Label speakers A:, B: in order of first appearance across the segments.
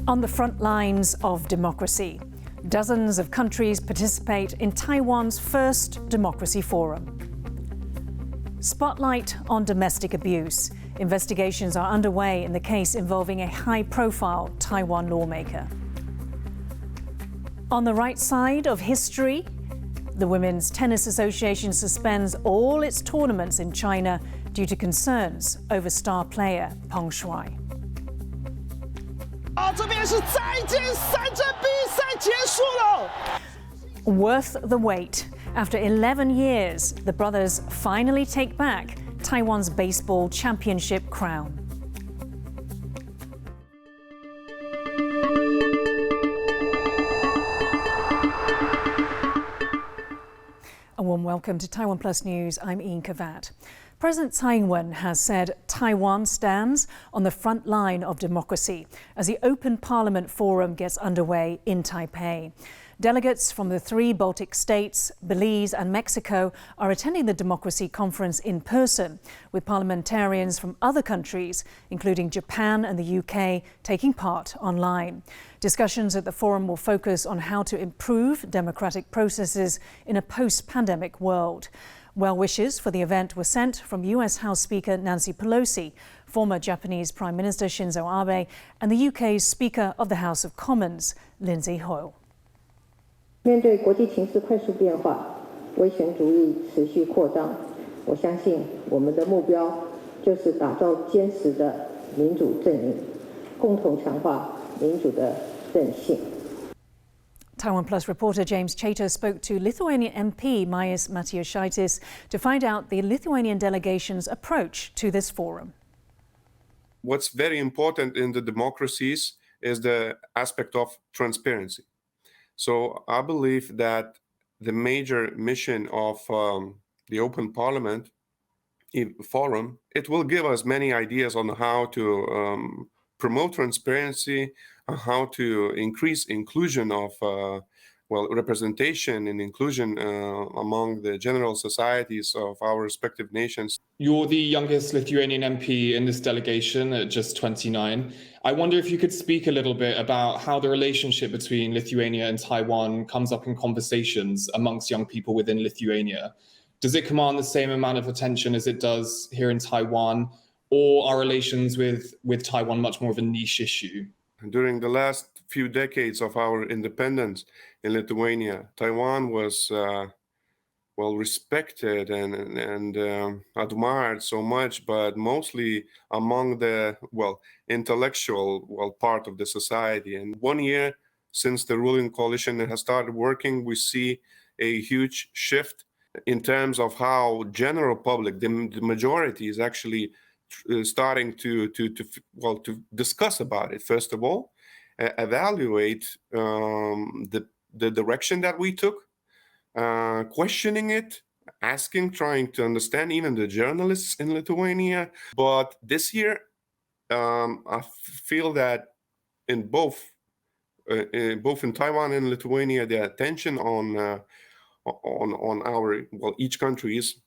A: On the front lines of democracy, dozens of countries participate in Taiwan's first democracy forum. Spotlight on domestic abuse. Investigations are underway in the case involving a high-profile Taiwan lawmaker. On the right side of history, the Women's Tennis Association suspends all its tournaments in China due to concerns over star player Peng Shuai.
B: 这边是再见三阵比赛结束了。
A: Worth the wait. After 11 years, the brothers finally take back Taiwan's baseball championship crown. A warm welcome to TaiwanPlus News. I'm Yin Khvat. President Tsai Ing-wen has said Taiwan stands on the front line of democracy as the Open Parliament Forum gets underway in Taipei. Delegates from the three Baltic states, Belize and Mexico are attending the Democracy Conference in person, with parliamentarians from other countries, including Japan and the UK, taking part online. Discussions at the forum will focus on how to improve democratic processes in a post-pandemic world. Well wishes for the event were sent from U.S. House Speaker Nancy Pelosi, former Japanese Prime Minister Shinzo Abe, and the UK's Speaker of the House of Commons, Lindsay Hoyle.
C: 面对国际情势快速变化，威权主义持续扩张，我相信我们的目标就是打造坚实的民主阵营，共同强化民主的韧性。
A: TaiwanPlus reporter James Cheif spoke to Lithuanian MP Majas Matijošaitis to find out the Lithuanian delegation's approach to this forum.
D: What's very important in the democracies is the aspect of transparency. So I believe that the major mission of the Open Parliament Forum, it will give us many ideas on how to promote transparency, how to increase inclusion of, representation and inclusion among the general societies of our respective nations.
E: You're the youngest Lithuanian MP in this delegation at just 29. I wonder if you could speak a little bit about how the relationship between Lithuania and Taiwan comes up in conversations amongst young people within Lithuania. Does it command the same amount of attention as it does here in Taiwan, or are relations with Taiwan much more of a niche issue?
D: During the last few decades of our independence in Lithuania, Taiwan was well respected and admired so much, but mostly among the intellectual part of the society. And 1 year since the ruling coalition has started working, we see a huge shift in terms of how general public, the majority, is actually starting to discuss about it. First of all, evaluate the direction that we took, questioning it, asking, trying to understand, even the journalists in Lithuania. But this year, I feel that in both in Taiwan and Lithuania, the attention on our each country's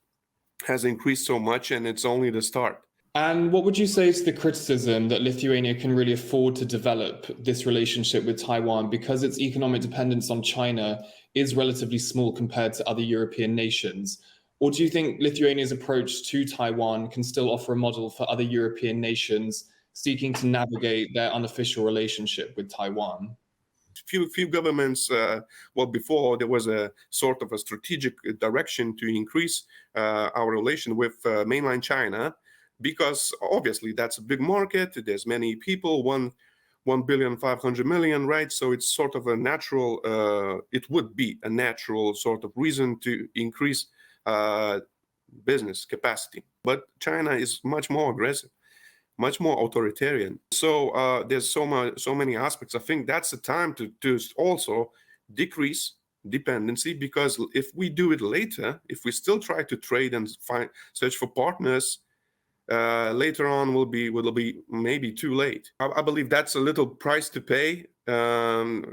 D: has increased so much, and it's only the start.
E: And what would you say is the criticism that Lithuania can really afford to develop this relationship with Taiwan because its economic dependence on China is relatively small compared to other European nations? Or do you think Lithuania's approach to Taiwan can still offer a model for other European nations seeking to navigate their unofficial relationship with Taiwan?
D: Few governments, before there was a sort of a strategic direction to increase our relation with mainland China, because obviously that's a big market. There's many people, 1,500,000,000, right? So it's sort of a natural, it would be a natural sort of reason to increase business capacity. But China is much more aggressive, much more authoritarian. So there's so many aspects. I think that's the time to also decrease dependency, because if we do it later, if we still try to trade and search for partners, later on will be maybe too late. I believe that's a little price to pay. I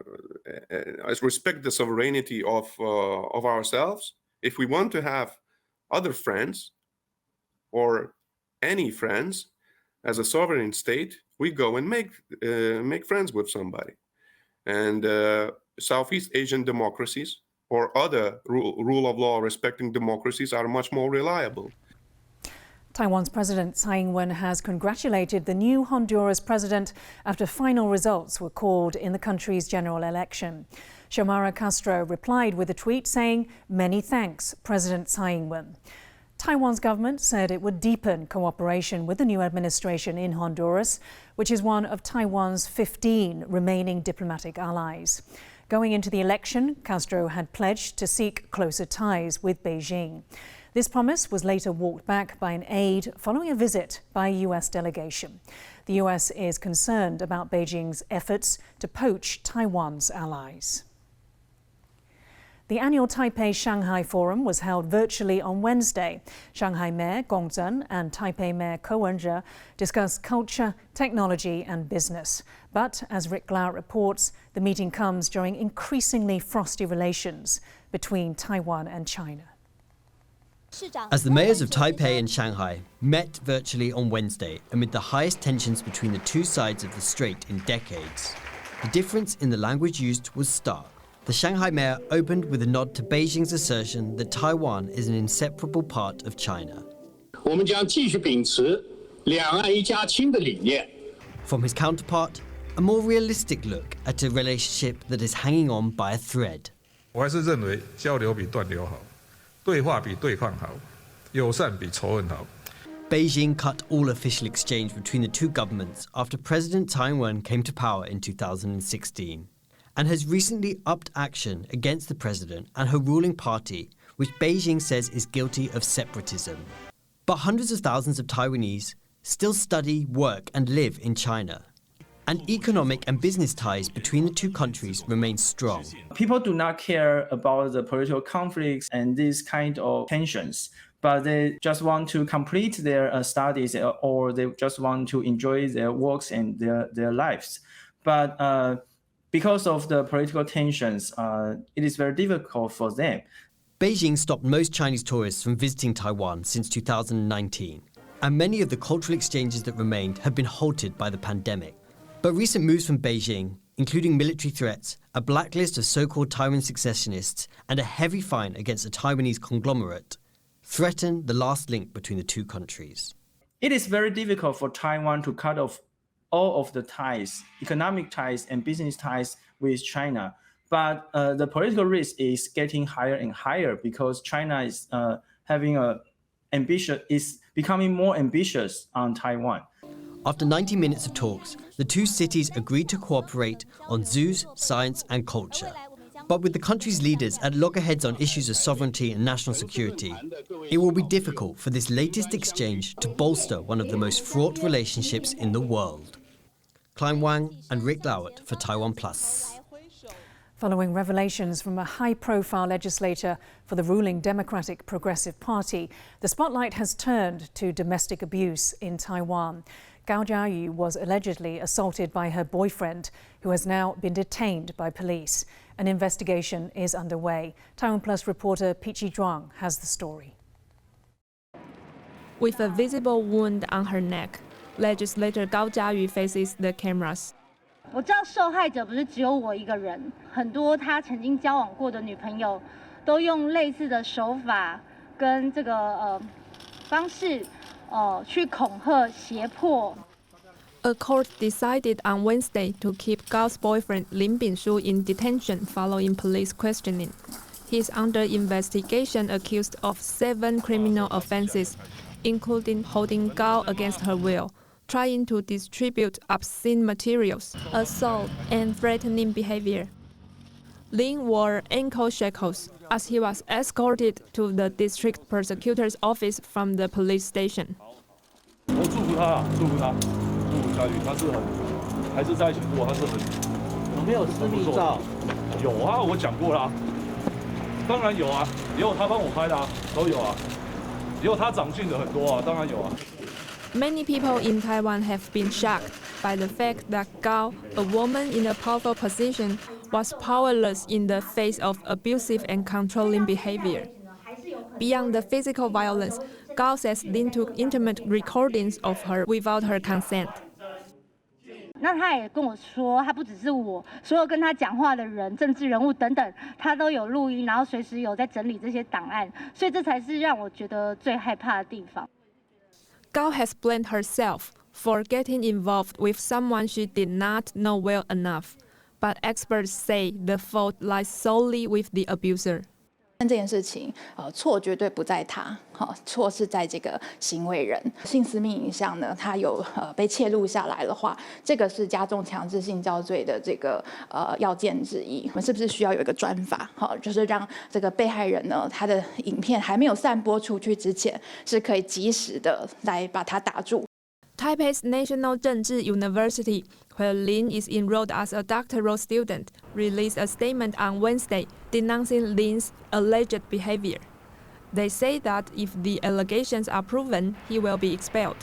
D: respect the sovereignty of ourselves. If we want to have other friends or any friends as a sovereign state, we go and make friends with somebody. And Southeast Asian democracies or other rule of law respecting democracies are much more reliable.
A: Taiwan's President Tsai Ing-wen has congratulated the new Honduras president after final results were called in the country's general election. Xiomara Castro replied with a tweet saying, "Many thanks, President Tsai Ing-wen." Taiwan's government said it would deepen cooperation with the new administration in Honduras, which is one of Taiwan's 15 remaining diplomatic allies. Going into the election, Castro had pledged to seek closer ties with Beijing. This promise was later walked back by an aide following a visit by a U.S. delegation. The U.S. is concerned about Beijing's efforts to poach Taiwan's allies. The annual Taipei-Shanghai Forum was held virtually on Wednesday. Shanghai Mayor Gong Zhen and Taipei Mayor Ko Wen-je discussed culture, technology and business. But, as Rick Glauert reports, the meeting comes during increasingly frosty relations between Taiwan and China.
F: As the mayors of Taipei and Shanghai met virtually on Wednesday amid the highest tensions between the two sides of the Strait in decades, the difference in the language used was stark. The Shanghai mayor opened with a nod to Beijing's assertion that Taiwan is an inseparable part of China. From his counterpart, a more realistic look at a relationship that is hanging on by a thread.
G: 我还是认为交流比断流好，对话比对抗好，友善比仇恨好。
F: Beijing cut all official exchange between the two governments after President Tsai Ing-wen came to power in 2016, and has recently upped action against the president and her ruling party, which Beijing says is guilty of separatism. But hundreds of thousands of Taiwanese still study, work and live in China. And economic and business ties between the two countries remain strong.
H: People do not care about the political conflicts and these kind of tensions, but they just want to complete their studies or they just want to enjoy their works and their lives. But because of the political tensions, it is very difficult for them.
F: Beijing stopped most Chinese tourists from visiting Taiwan since 2019, and many of the cultural exchanges that remained have been halted by the pandemic. But recent moves from Beijing, including military threats, a blacklist of so-called Taiwan successionists, and a heavy fine against a Taiwanese conglomerate, threaten the last link between the two countries.
H: It is very difficult for Taiwan to cut off all of the ties, economic ties and business ties with China. But the political risk is getting higher and higher because China is is becoming more ambitious on Taiwan.
F: After 90 minutes of talks, the two cities agreed to cooperate on zoos, science and culture. But with the country's leaders at loggerheads on issues of sovereignty and national security, it will be difficult for this latest exchange to bolster one of the most fraught relationships in the world. Klein Wang and Rick Glauert for TaiwanPlus.
A: Following revelations from a high-profile legislator for the ruling Democratic Progressive Party, the spotlight has turned to domestic abuse in Taiwan. Gao Jiayu was allegedly assaulted by her boyfriend, who has now been detained by police. An investigation is underway. TaiwanPlus reporter Pichi Zhuang has the story.
I: With a visible wound on her neck, legislator Gao Jiayu faces the cameras.
J: 我知道受害者不是只有我一个人，很多他曾经交往过的女朋友都用类似的手法跟这个方式去恐吓胁迫。
I: A court decided on Wednesday to keep Gao's boyfriend Lin Bingshu in detention following police questioning. He is under investigation accused of 7 criminal offenses, including holding Gao against her will, trying to distribute obscene materials, assault, and threatening behavior. Lin wore ankle shackles as he was escorted to the district prosecutor's office from the police station.
K: 我祝福他，祝福他，祝福下去。他是还是在一起过，他是很有没有私密照？有啊，我讲过啦。当然有啊，也有他帮我拍的啊，都有啊。也有他长进的很多啊，当然有啊。
I: Many people in Taiwan have been shocked by the fact that Gao, a woman in a powerful position, was powerless in the face of abusive and controlling behavior. Beyond the physical violence, Gao says Lin took intimate recordings of her without her consent.
J: 那他也跟我说，他不只是我，所有跟他讲话的人、政治人物等等，他都有录音，然后随时有在整理这些档案，所以这才是让我觉得最害怕的地方。
I: Gao has blamed herself for getting involved with someone she did not know well enough, but experts say the fault lies solely with the abuser.
L: 这件事情，错绝对不在他，错是在这个行为人。性私密影像呢，他有被窃录下来的话，这个是加重强制性交罪的这个要件之一。我们是不是需要有一个专法，就是让这个被害人呢，他的影片还没有散播出去之前，是可以及时的来把他打住。
I: Taipei's National Zhengzhi University, where Lin is enrolled as a doctoral student, released a statement on Wednesday denouncing Lin's alleged behavior. They say that if the allegations are proven, he will be expelled.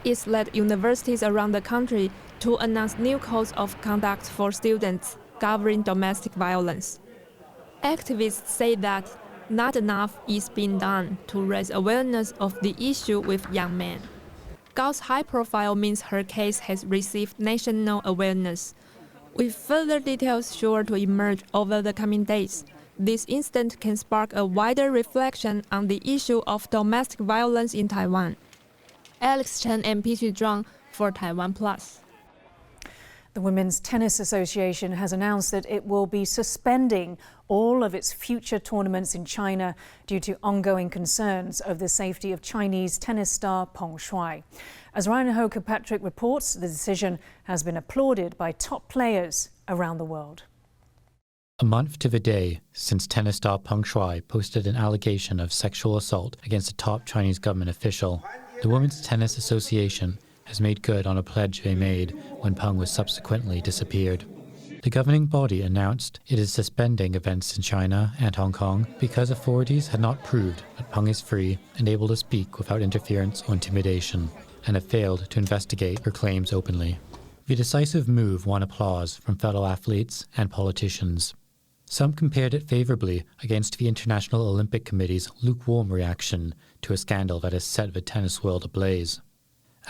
I: It's led universities around the country to announce new codes of conduct for students governing domestic violence. Activists say that not enough is being done to raise awareness of the issue with young men. Gao's high profile means her case has received national awareness. With further details sure to emerge over the coming days, this incident can spark a wider reflection on the issue of domestic violence in Taiwan. Alex Chen and P.G. Zhuang for TaiwanPlus.
A: The Women's Tennis Association has announced that it will be suspending all of its future tournaments in China due to ongoing concerns over the safety of Chinese tennis star Peng Shuai. As Ryan Ho-Kirkpatrick reports, the decision has been applauded by top players around the world.
M: A month to the day since tennis star Peng Shuai posted an allegation of sexual assault against a top Chinese government official, the Women's Tennis Association has made good on a pledge they made when Peng was subsequently disappeared. The governing body announced it is suspending events in China and Hong Kong because authorities had not proved that Peng is free and able to speak without interference or intimidation, and have failed to investigate her claims openly. The decisive move won applause from fellow athletes and politicians. Some compared it favorably against the International Olympic Committee's lukewarm reaction to a scandal that has set the tennis world ablaze.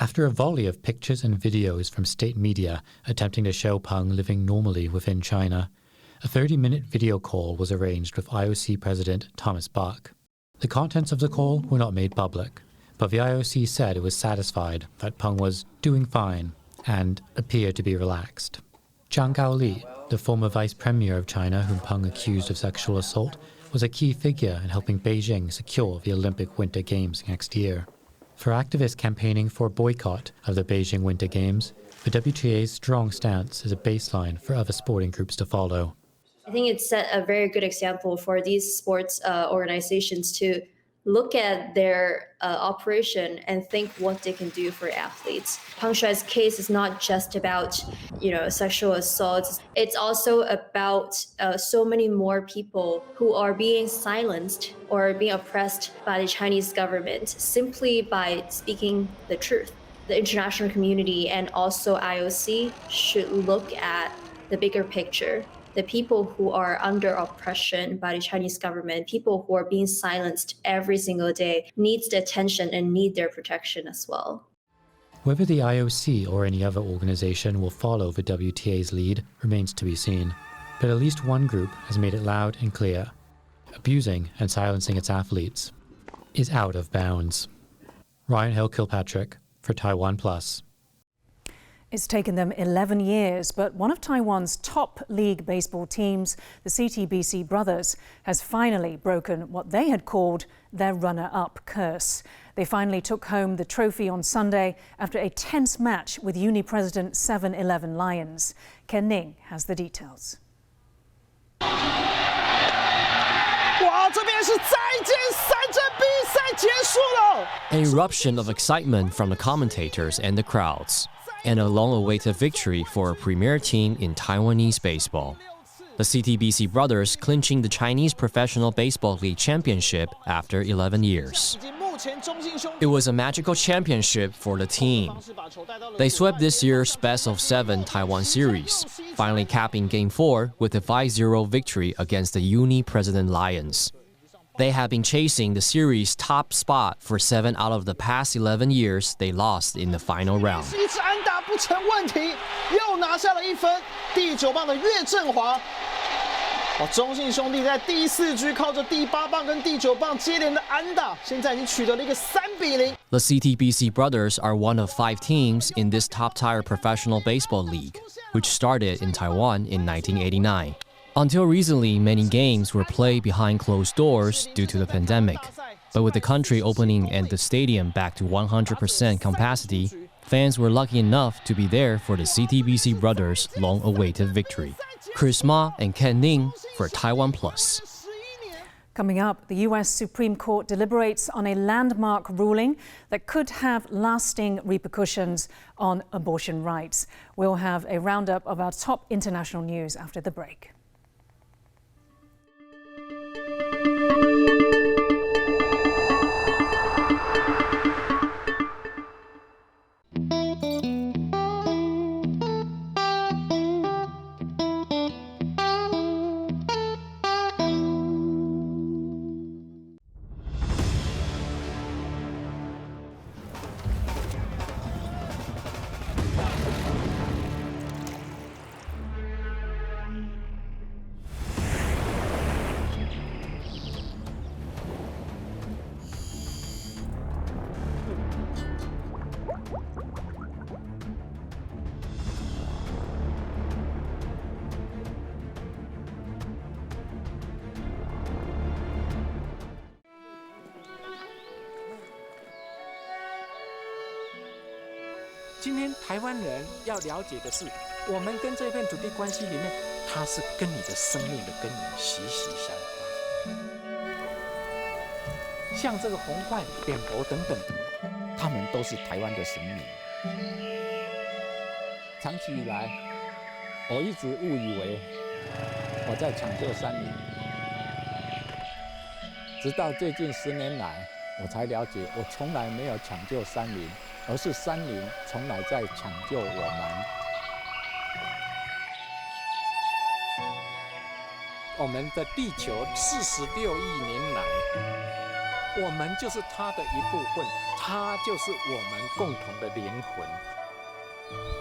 M: After a volley of pictures and videos from state media attempting to show Peng living normally within China, a 30-minute video call was arranged with IOC President Thomas Bach. The contents of the call were not made public, but the IOC said it was satisfied that Peng was doing fine and appeared to be relaxed. Zhang Gaoli, the former vice premier of China whom Peng accused of sexual assault, was a key figure in helping Beijing secure the Olympic Winter Games next year. For activists campaigning for a boycott of the Beijing Winter Games, the WTA's strong stance is a baseline for other sporting groups to follow.
N: I think it set a very good example for these sports organizations to look at their operation and think what they can do for athletes. Peng Shuai's case is not just about, sexual assault. It's also about so many more people who are being silenced or being oppressed by the Chinese government simply by speaking the truth. The international community and also IOC should look at the bigger picture. The people who are under oppression by the Chinese government, people who are being silenced every single day, needs the attention and need their protection as well.
M: Whether the IOC or any other organization will follow the WTA's lead remains to be seen. But at least one group has made it loud and clear. Abusing and silencing its athletes is out of bounds. Ryan Ho-Kirkpatrick for TaiwanPlus.
A: It's taken them 11 years, but one of Taiwan's top league baseball teams, the CTBC Brothers, has finally broken what they had called their runner-up curse. They finally took home the trophy on Sunday after a tense match with Uni President 7-11 Lions. Ken Ning has the details.
O: An eruption of excitement from the commentators and the crowds, and a long-awaited victory for a premier team in Taiwanese baseball. The CTBC Brothers clinching the Chinese Professional Baseball League Championship after 11 years. It was a magical championship for the team. They swept this year's best-of-7 Taiwan series, finally capping Game 4 with a 5-0 victory against the Uni President Lions. They have been chasing the series' top spot for 7 out of the past 11 years they lost in the final round.
B: 不成问题，又拿下了1分。第9棒的岳振华。中信兄弟在第4局靠着第8棒跟第9棒接连的安打，现在已经取得了一个3-0。
O: The CTBC brothers are one of 5 teams in this top-tier professional baseball league, which started in Taiwan in 1989. Until recently, many games were played behind closed doors due to the pandemic. But with the country opening and the stadium back to 100% capacity, fans were lucky enough to be there for the CTBC brothers' long-awaited victory. Chris Ma and Ken Ning for TaiwanPlus.
A: Coming up, the U.S. Supreme Court deliberates on a landmark ruling that could have lasting repercussions on abortion rights. We'll have a roundup of our top international news after the break.
P: "今天台湾人要了解的是，我们跟这片土地关系里面，它是跟你的生命的根源息息相关。像这个红冠、扁柏等等，他们都是台湾的神明。长期以来，我一直误以为我在抢救山林，直到最近10年来，我才了解，我从来没有抢救山林。而是山林从来在抢救我们。我们的地球46亿年来，我们就是它的一部分，它就是我们共同的灵魂，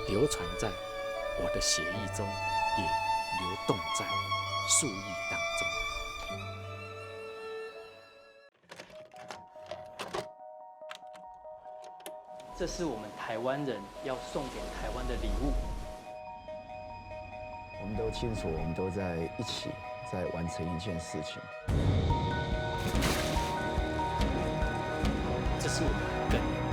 P: 流传在我的血液中，也流动在树叶当中。
Q: 这是我们台湾人要送给台湾的礼物。
R: 我们都清楚，我们都在一起，在完成一件事情。
Q: 这是我们的根。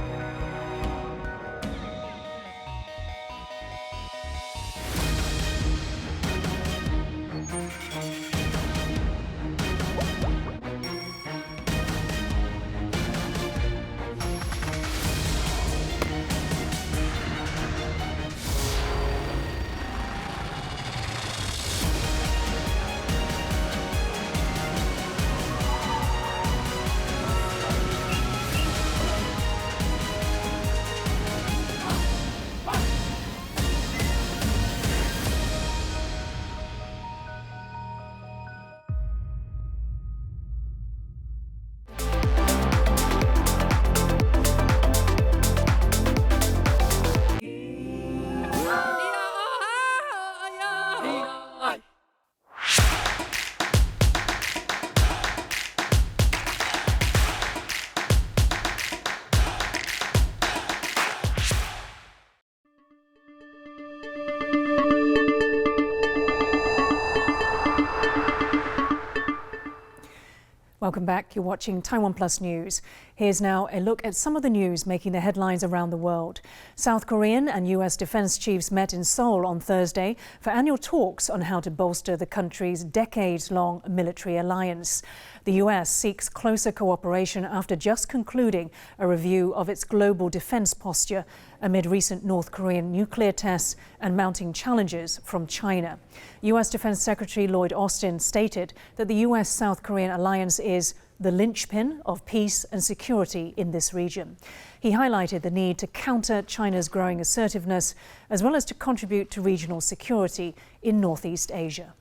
A: Welcome back. You're watching TaiwanPlus News. Here's now a look at some of the news making the headlines around the world. South Korean and U.S. defense chiefs met in Seoul on Thursday for annual talks on how to bolster the country's decades-long military alliance. The U.S. seeks closer cooperation after just concluding a review of its global defense posture amid recent North Korean nuclear tests and mounting challenges from China. U.S. Defense Secretary Lloyd Austin stated that the U.S.-South Korean alliance is the linchpin of peace and security in this region. He highlighted the need to counter China's growing assertiveness, as well as to contribute to regional security in Northeast Asia.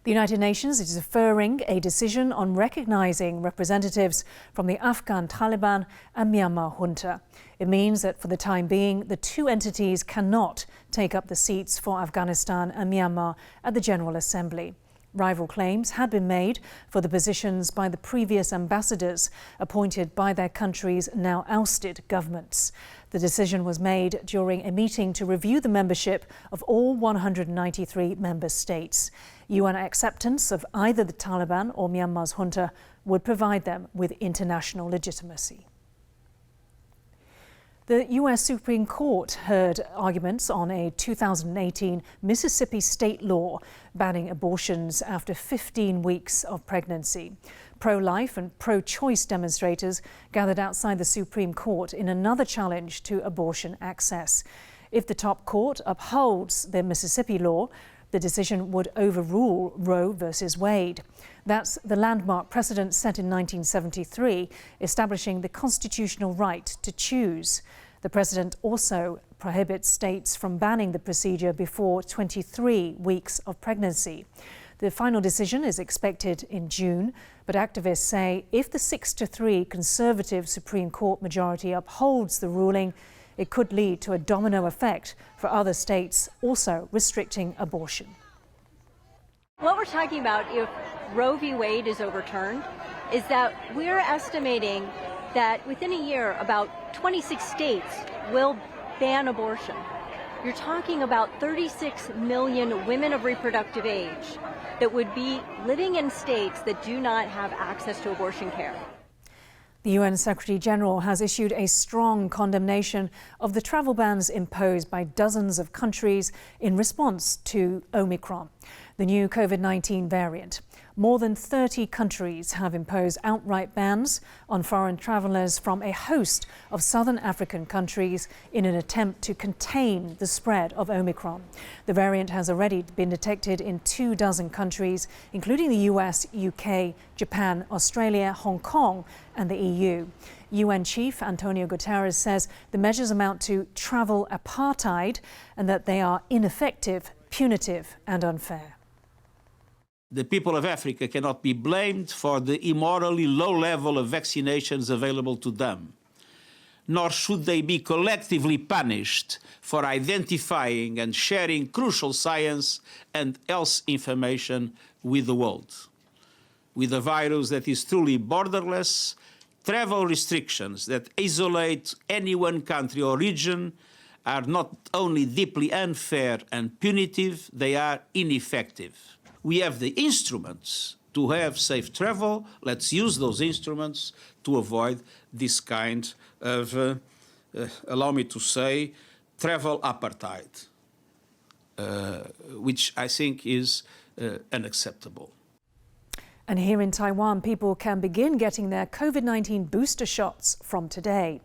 A: The United Nations is deferring a decision on recognizing representatives from the Afghan Taliban and Myanmar Junta. It means that for the time being, the two entities cannot take up the seats for Afghanistan and Myanmar at the General Assembly. Rival claims had been made for the positions by the previous ambassadors appointed by their countries' now ousted governments. The decision was made during a meeting to review the membership of all 193 member states. UN acceptance of either the Taliban or Myanmar's junta would provide them with international legitimacy. The U.S. Supreme Court heard arguments on a 2018 Mississippi state law banning abortions after 15 weeks of pregnancy. Pro-life and pro-choice demonstrators gathered outside the Supreme Court in another challenge to abortion access. If the top court upholds the Mississippi law, the decision would overrule Roe versus Wade. That's the landmark precedent set in 1973, establishing the constitutional right to choose. The precedent also prohibits states from banning the procedure before 23 weeks of pregnancy. The final decision is expected in June, but activists say if the 6-3 conservative Supreme Court majority upholds the ruling, it could lead to a domino effect for other states also restricting abortion.
S: What we're talking about if Roe v. Wade is overturned is that we're estimating that within a year about 26 states will ban abortion. You're talking about 36 million women of reproductive age that would be living in states that do not have access to abortion care.
A: The UN Secretary General has issued a strong condemnation of the travel bans imposed by dozens of countries in response to Omicron, the new COVID-19 variant. More than 30 countries have imposed outright bans on foreign travellers from a host of southern African countries in an attempt to contain the spread of Omicron. The variant has already been detected in 24 countries, including the US, UK, Japan, Australia, Hong Kong and the EU. UN Chief Antonio Guterres says the measures amount to travel apartheid and that they are ineffective, punitive and unfair.
T: The people of Africa cannot be blamed for the immorally low level of vaccinations available to them, nor should they be collectively punished for identifying and sharing crucial science and health information with the world. With a virus that is truly borderless, travel restrictions that isolate any one country or region are not only deeply unfair and punitive, they are ineffective. We have the instruments to have safe travel. Let's use those instruments to avoid this kind of, allow me to say, travel apartheid, which I think is unacceptable.
A: And here in Taiwan, people can begin getting their COVID-19 booster shots from today.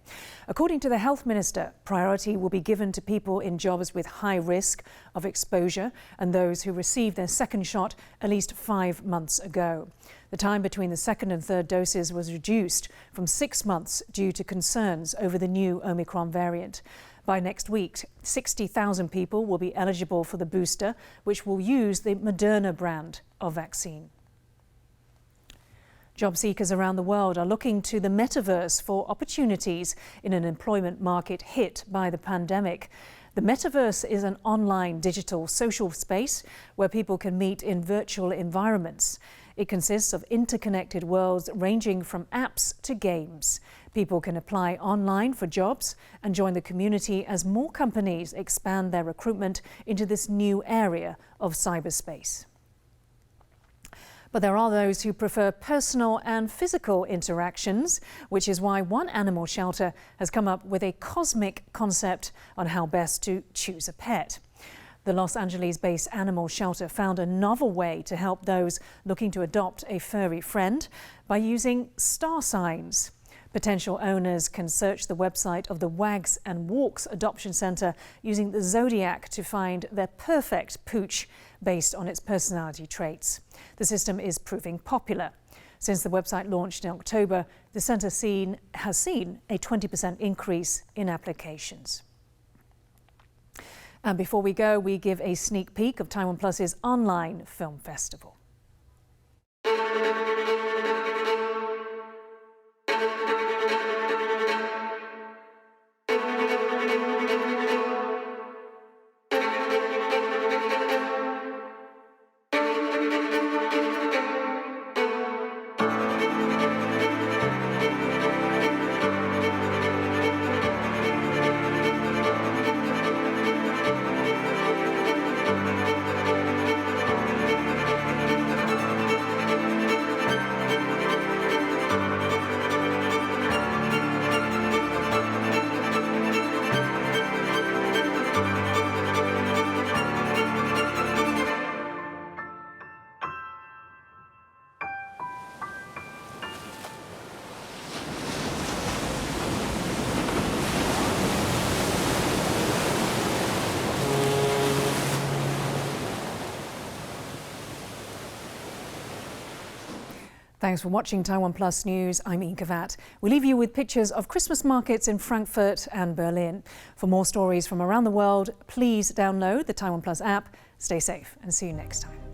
A: According to the health minister, priority will be given to people in jobs with high risk of exposure and those who received their second shot at least 5 months ago. The time between the second and third doses was reduced from 6 months due to concerns over the new Omicron variant. By next week, 60,000 people will be eligible for the booster, which will use the Moderna brand of vaccine. Job seekers around the world are looking to the metaverse for opportunities in an employment market hit by the pandemic. The metaverse is an online digital social space where people can meet in virtual environments. It consists of interconnected worlds ranging from apps to games. People can apply online for jobs and join the community as more companies expand their recruitment into this new area of cyberspace. But there are those who prefer personal and physical interactions, which is why one animal shelter has come up with a cosmic concept on how best to choose a pet. The Los Angeles-based animal shelter found a novel way to help those looking to adopt a furry friend by using star signs. Potential owners can search the website of the Wags and Walks Adoption Center using the zodiac to find their perfect pooch based on its personality traits. The system is proving popular. Since the website launched in October, the center has seen a 20% increase in applications. And before we go, we give a sneak peek of TaiwanPlus's online film festival. Thanks for watching Taiwan Plus News. I'm Yin Khvat. We leave you with pictures of Christmas markets in Frankfurt and Berlin. For more stories from around the world, please download the Taiwan Plus app. Stay safe and see you next time.